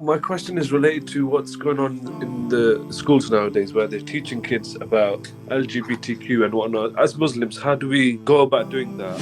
My question is related to what's going on in the schools nowadays, where they're teaching kids about LGBTQ and whatnot. As Muslims, how do we go about doing that?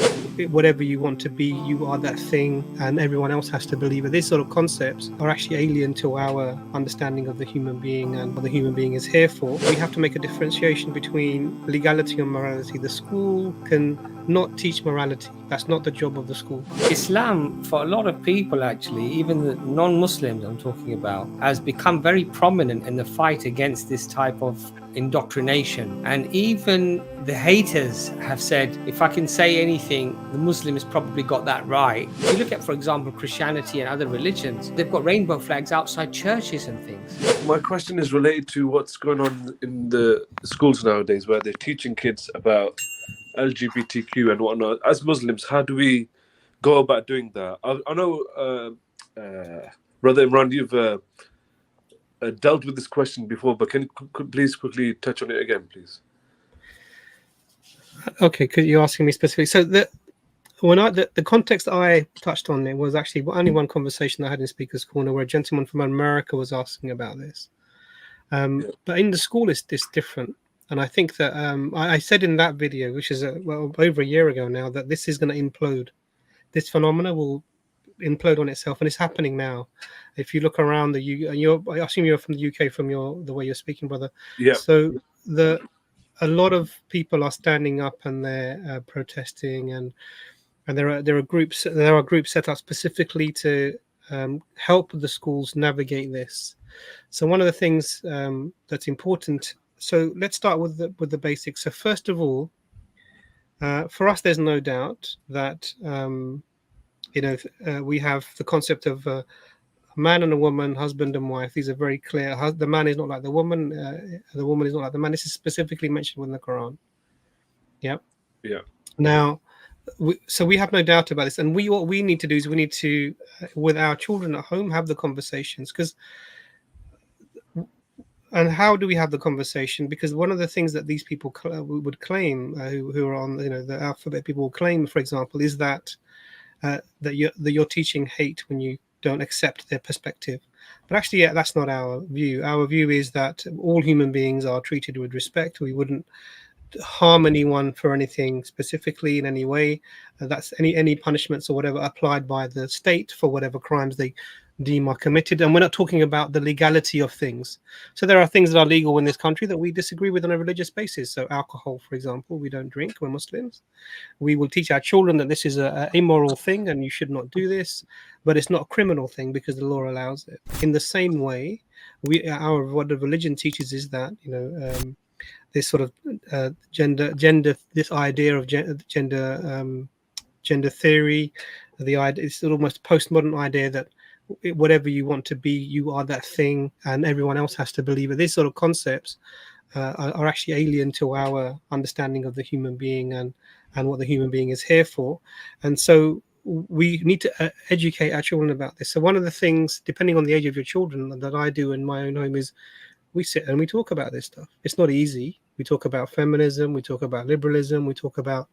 Whatever you want to be, you are that thing, and everyone else has to believe it. These sort of concepts are actually alien to our understanding of the human being and what the human being is here for. We have to make a differentiation between legality and morality. The school can not teach morality. That's not the job of the school. Islam, for a lot of people, actually, even the non-Muslims I'm talking about, has become very prominent in the fight against this type of indoctrination. And even the haters have said, if I can say anything, the Muslims probably got that right. If you look at, for example, Christianity and other religions, they've got rainbow flags outside churches and things. My question is related to what's going on in the schools nowadays, where they're teaching kids about LGBTQ and whatnot. As Muslims, how do we go about doing that? I know, Brother Imran, you've dealt with this question before, but can you please quickly touch on it again, please? Okay, because you're asking me specifically. So the context I touched on it was actually only one conversation I had in Speaker's Corner where a gentleman from America was asking about this. But in the school, it's different. And I think that I said in that video, which is over a year ago now, that this is going to implode. This phenomena will implode on itself, and it's happening now. If you look around I assume you're from the UK from the way you're speaking, brother. Yeah. So a lot of people are standing up and they're protesting, and there are groups set up specifically to help the schools navigate this. So one of the things that's important. So let's start with the basics. So first of all, for us, there's no doubt that we have the concept of a man and a woman, husband and wife. These are very clear. The man is not like the woman. The woman is not like the man. This is specifically mentioned within the Quran. Yep. Yeah. Now, we have no doubt about this, and what we need to do is we need to, with our children at home, have the conversations. And how do we have the conversation? Because one of the things that these people would claim, who are on the alphabet, people will claim, for example, is that you're teaching hate when you don't accept their perspective. But actually, that's not our view. Our view is that all human beings are treated with respect. We wouldn't harm anyone for anything specifically in any way. That's any punishments or whatever applied by the state for whatever crimes they deem are committed. And we're not talking about the legality of things. So there are things that are legal in this country that we disagree with on a religious basis. So alcohol, for example, we don't drink. We're Muslims. We will teach our children that this is an immoral thing and you should not do this, but it's not a criminal thing because the law allows it. In the same way, what the religion teaches is that this sort of gender, this idea of gender theory, it's almost postmodern idea that whatever you want to be, you are that thing, and everyone else has to believe it. These sort of concepts are actually alien to our understanding of the human being and what the human being is here for. And so we need to educate our children about this. So one of the things, depending on the age of your children, that I do in my own home is we sit and we talk about this stuff. It's not easy. We talk about feminism, we talk about liberalism, we talk about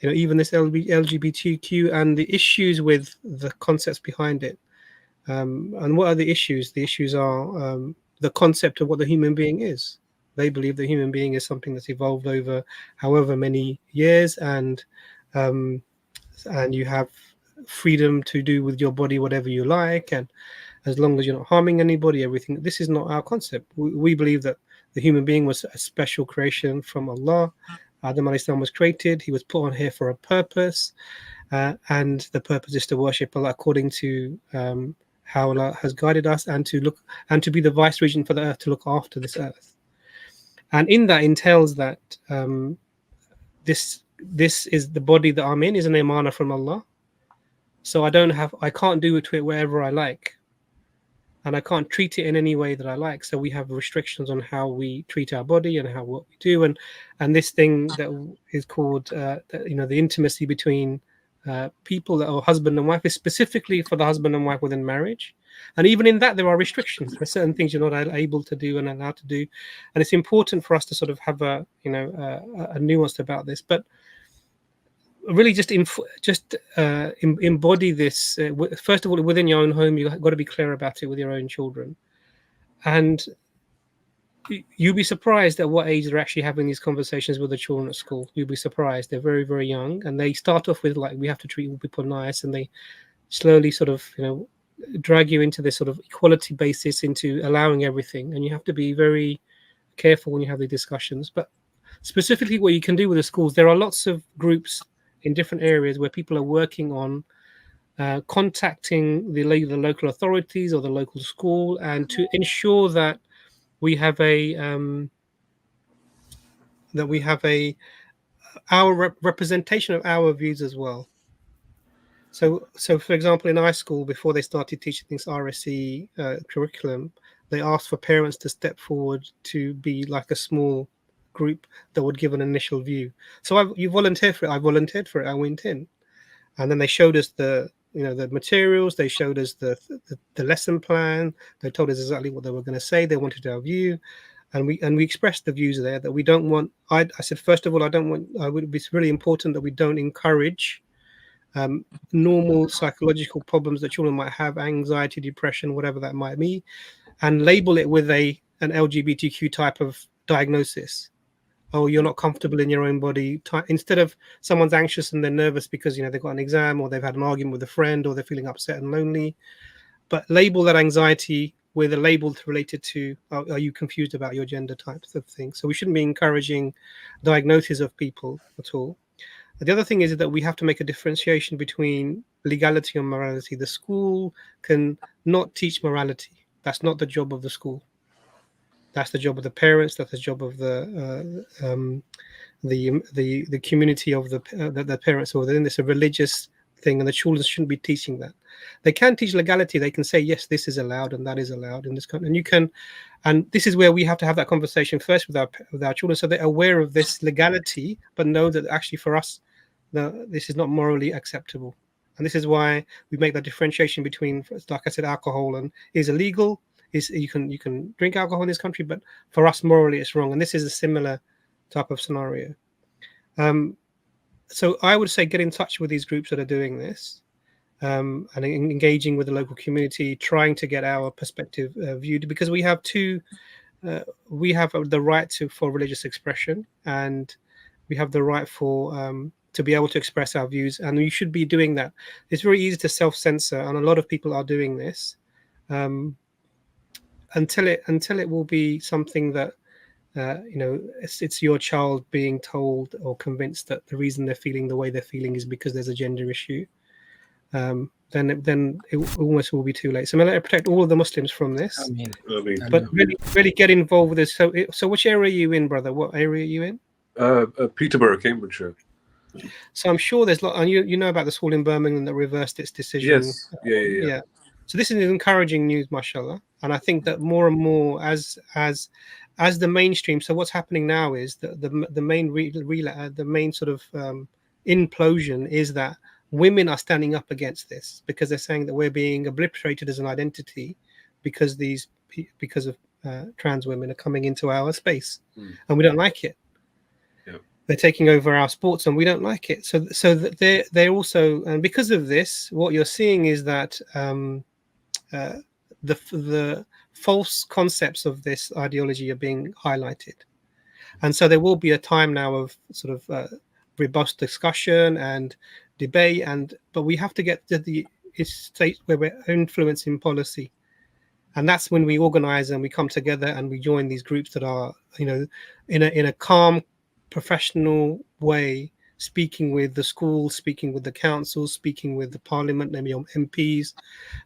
even this LGBTQ and the issues with the concepts behind it. And what are the issues? The issues are the concept of what the human being is. They believe the human being is something that's evolved over however many years, and you have freedom to do with your body whatever you like, and as long as you're not harming anybody, everything. This is not our concept. We believe that the human being was a special creation from Allah. Adam alayhi salam was created. He was put on here for a purpose, and the purpose is to worship Allah according to how Allah has guided us, and to be the vice regent for the earth, to look after this earth. And in that entails that this is the body that I'm in is an amana from Allah. So I can't do it to it wherever I like, and I can't treat it in any way that I like. So we have restrictions on how we treat our body and what we do, and this thing that is called the intimacy between people that are husband and wife is specifically for the husband and wife within marriage. And even in that, there are restrictions. There are certain things you're not able to do and allowed to do, and it's important for us to sort of have a nuance about this. But really just embody this. First of all, within your own home, you've got to be clear about it with your own children, and you'll be surprised at what age they're actually having these conversations with the children at school. You'll be surprised. They're very, very young, and they start off with like, we have to treat all people nice, and they slowly sort of, drag you into this sort of equality basis, into allowing everything. And you have to be very careful when you have the discussions. But specifically what you can do with the schools, there are lots of groups in different areas where people are working on contacting the local authorities or the local school, and to ensure that we have our representation of our views as well. So for example, in our school, before they started teaching this RSE curriculum, they asked for parents to step forward to be like a small group that would give an initial view. So you volunteered for it. I volunteered for it. I went in, and then they showed us the materials. They showed us the lesson plan. They told us exactly what they were going to say. They wanted our view, and we expressed the views there that we don't want. I said, first of all, it's really important that we don't encourage normal psychological problems that children might have, anxiety, depression, whatever that might be, and label it with an LGBTQ type of diagnosis. Oh, you're not comfortable in your own body. Instead of someone's anxious and they're nervous because they've got an exam, or they've had an argument with a friend, or they're feeling upset and lonely, but label that anxiety with a label related to, are you confused about your gender types of things? So we shouldn't be encouraging diagnoses of people at all. The other thing is that we have to make a differentiation between legality and morality. The school can not teach morality. That's not the job of the school. That's the job of the parents. That's the job of the community of the parents who are within this. A religious thing, and the children shouldn't be teaching that. They can teach legality. They can say, yes, this is allowed and that is allowed in this country. And you can, and this is where we have to have that conversation first with our children, so they're aware of this legality, but know that actually for us, this is not morally acceptable. And this is why we make that differentiation between, like I said, alcohol and is illegal. You can drink alcohol in this country, but for us morally it's wrong. And this is a similar type of scenario. So I would say get in touch with these groups that are doing this, and engaging with the local community, trying to get our perspective viewed, because we have we have the right for religious expression, and we have the right to be able to express our views, and we should be doing that. It's very easy to self-censor, and a lot of people are doing this. Until it will be something that it's your child being told or convinced that the reason they're feeling the way they're feeling is because there's a gender issue, then it almost will be too late. So may Allah protect all of the Muslims from this. But really get involved with this. So which area are you in, brother? What area are you in? Peterborough, Cambridgeshire. So I'm sure there's and you know about the school in Birmingham that reversed its decision. Yes. Yeah. So this is encouraging news, mashallah. And I think that more and more as the mainstream. So what's happening now is that the main sort of implosion is that women are standing up against this, because they're saying that we're being obliterated as an identity because of trans women are coming into our space, and we don't like it. Yeah. They're taking over our sports, and we don't like it. So they're also, and because of this, what you're seeing is that the false concepts of this ideology are being highlighted, and so there will be a time now of sort of robust discussion and debate, but we have to get to the state where we're influencing policy, and that's when we organize and we come together and we join these groups that are in a calm, professional way, speaking with the schools, speaking with the councils, speaking with the parliament, maybe MPs,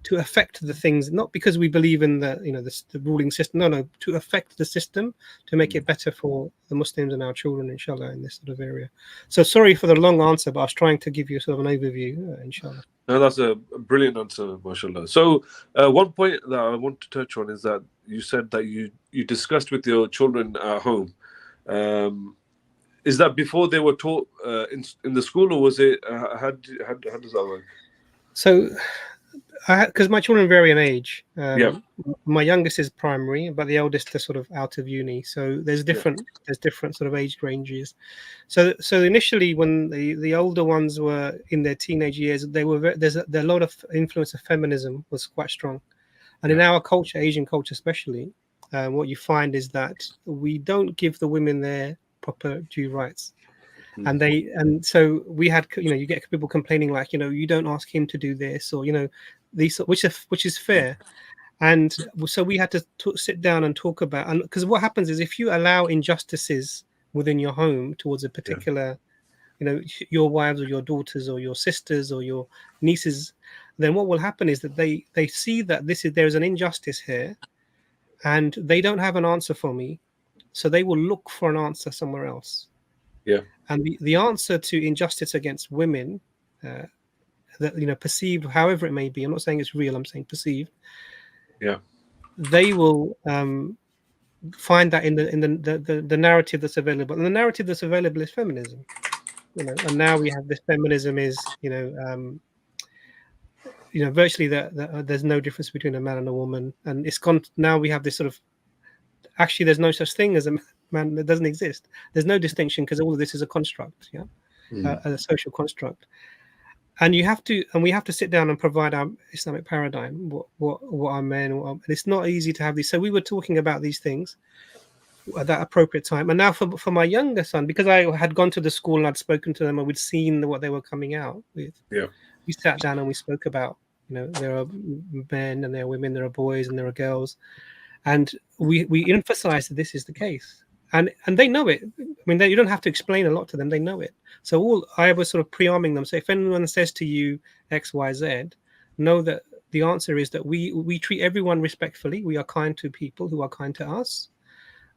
to affect the things, not because we believe in the ruling system, no, to affect the system, to make it better for the Muslims and our children, inshallah, in this sort of area. So sorry for the long answer, but I was trying to give you sort of an overview, inshallah. No, that's a brilliant answer, mashallah. So one point that I want to touch on is that you said that you discussed with your children at home. Is that before they were taught in the school, or was it how does that work? So because my children vary in age. Yeah. My youngest is primary, but the eldest is sort of out of uni. So there's different sort of age ranges. So initially, when the older ones were in their teenage years, they were there's a lot of influence of feminism was quite strong, and in our culture, Asian culture especially, what you find is that we don't give the women their proper due rights. And so we had, you get people complaining like, you don't ask him to do this, or these, which is fair. And so we had to sit down and talk about, and because what happens is if you allow injustices within your home towards a particular, your wives or your daughters or your sisters or your nieces, then what will happen is that they see that there's an injustice here, and they don't have an answer for me, so they will look for an answer somewhere else. Yeah. And the answer to injustice against women, that perceived, however it may be, I'm not saying it's real, I'm saying perceived. Yeah. They will find that in the narrative that's available, and the narrative that's available is feminism. And now we have this feminism is virtually that there's no difference between a man and a woman, and it's gone. Now we have this sort of, actually there's no such thing as a man, that doesn't exist. There's no distinction because all of this is a construct, a social construct. And we have to sit down and provide our Islamic paradigm, what are men, and it's not easy to have these. So we were talking about these things at that appropriate time. And now for my younger son, because I had gone to the school and I'd spoken to them and we'd seen what they were coming out with, we sat down and we spoke about, there are men and there are women, there are boys and there are girls. And we emphasize that this is the case. And they know it. I mean, you don't have to explain a lot to them. They know it. So I was sort of pre-arming them. So if anyone says to you X, Y, Z, know that the answer is that we treat everyone respectfully. We are kind to people who are kind to us,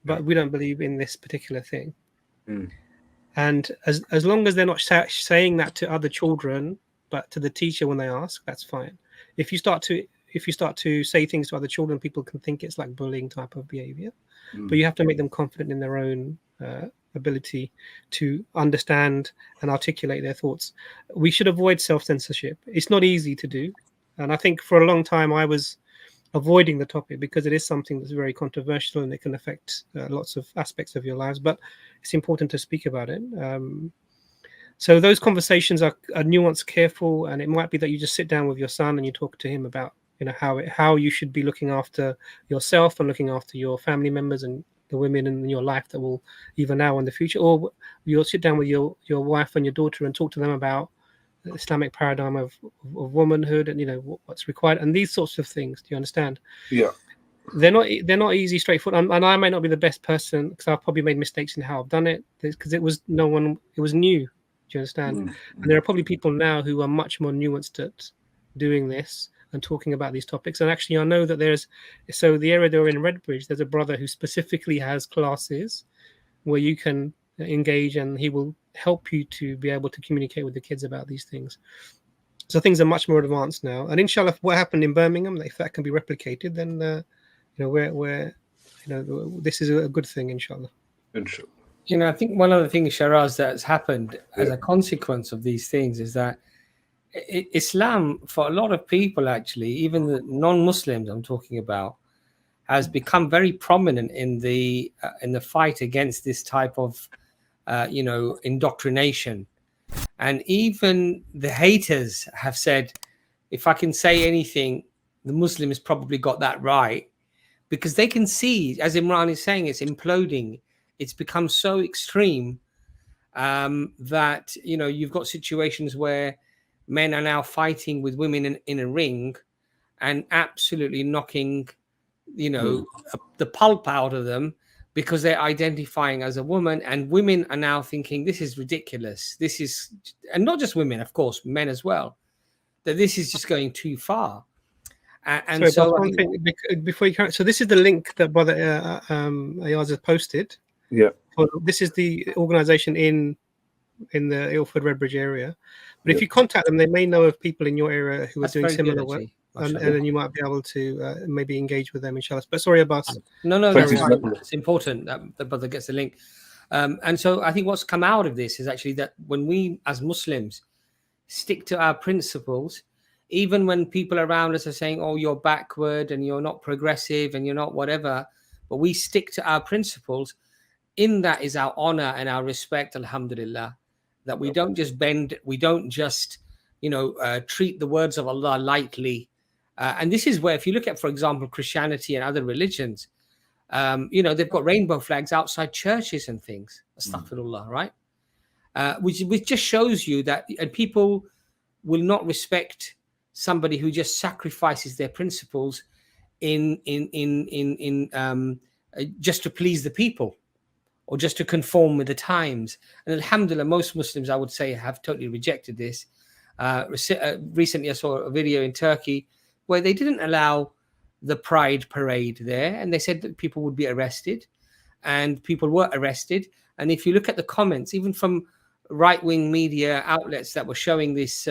but we don't believe in this particular thing. And as long as they're not saying that to other children, but to the teacher when they ask, that's fine. If you start to say things to other children, people can think it's like bullying type of behavior. But you have to make them confident in their own ability to understand and articulate their thoughts. We should avoid self-censorship. It's not easy to do. And I think for a long time I was avoiding the topic because it is something that's very controversial and it can affect lots of aspects of your lives. But it's important to speak about it. So those conversations are nuanced, careful, and it might be that you just sit down with your son and you talk to him about how you should be looking after yourself and looking after your family members and the women in your life that will either now or in the future, or you'll sit down with your wife and your daughter and talk to them about the Islamic paradigm of womanhood and what's required and these sorts of things. Do you understand? Yeah. They're not easy, straightforward, and I may not be the best person because I've probably made mistakes in how I've done it because it was new. Do you understand? And there are probably people now who are much more nuanced at doing this and talking about these topics. And actually, I know that so the area they're in Redbridge, there's a brother who specifically has classes where you can engage and he will help you to be able to communicate with the kids about these things. So things are much more advanced now. And inshallah, what happened in Birmingham, if that can be replicated, then this is a good thing, inshallah. Inshallah. I think one of the things, Shiraz, that's happened as a consequence of these things is that Islam, for a lot of people, actually, even the non-Muslims I'm talking about, has become very prominent in the fight against this type of, indoctrination. And even the haters have said, if I can say anything, the Muslims probably got that right, because they can see, as Imran is saying, it's imploding. It's become so extreme that you've got situations where men are now fighting with women in a ring and absolutely knocking the pulp out of them because they're identifying as a woman, and women are now thinking this is ridiculous. And not just women, of course, men as well, that this is just going too far. And sorry, so one thing before you carry. So this is the link that Brother Ayaz has posted. Yeah. This is the organization in the Ilford Redbridge area. But if you contact them, they may know of people in your area who are doing similar work. And then you might be able to maybe engage with them, inshallah. But sorry, Abbas. No, it's important that the brother gets the link. And so I think what's come out of this is actually that when we as Muslims stick to our principles, even when people around us are saying, oh, you're backward and you're not progressive and you're not whatever, but we stick to our principles. In that is our honor and our respect, alhamdulillah, that we don't just bend, we don't just, treat the words of Allah lightly. And this is where, if you look at, for example, Christianity and other religions, they've got rainbow flags outside churches and things. Astaghfirullah, right? Which just shows you that, and people will not respect somebody who just sacrifices their principles in just to please the people or just to conform with the times. And alhamdulillah, most Muslims, I would say, have totally rejected this. Recently, I saw a video in Turkey where they didn't allow the Pride parade there, and they said that people would be arrested, and people were arrested. And if you look at the comments, even from right-wing media outlets that were showing this,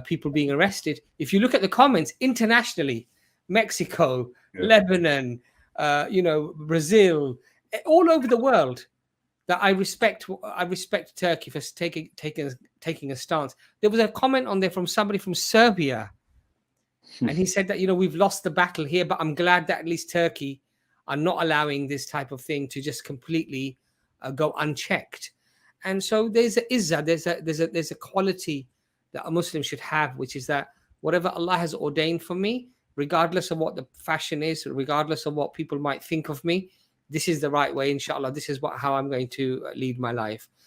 people being arrested, if you look at the comments internationally, Mexico, Lebanon, Brazil, all over the world, that I respect Turkey for taking a stance. There was a comment on there from somebody from Serbia, and he said that, we've lost the battle here, but I'm glad that at least Turkey are not allowing this type of thing to just completely go unchecked. And so there's a izzah, there's a quality that a Muslim should have, which is that whatever Allah has ordained for me, regardless of what the fashion is, regardless of what people might think of me, this is the right way, inshallah. This is how I'm going to lead my life.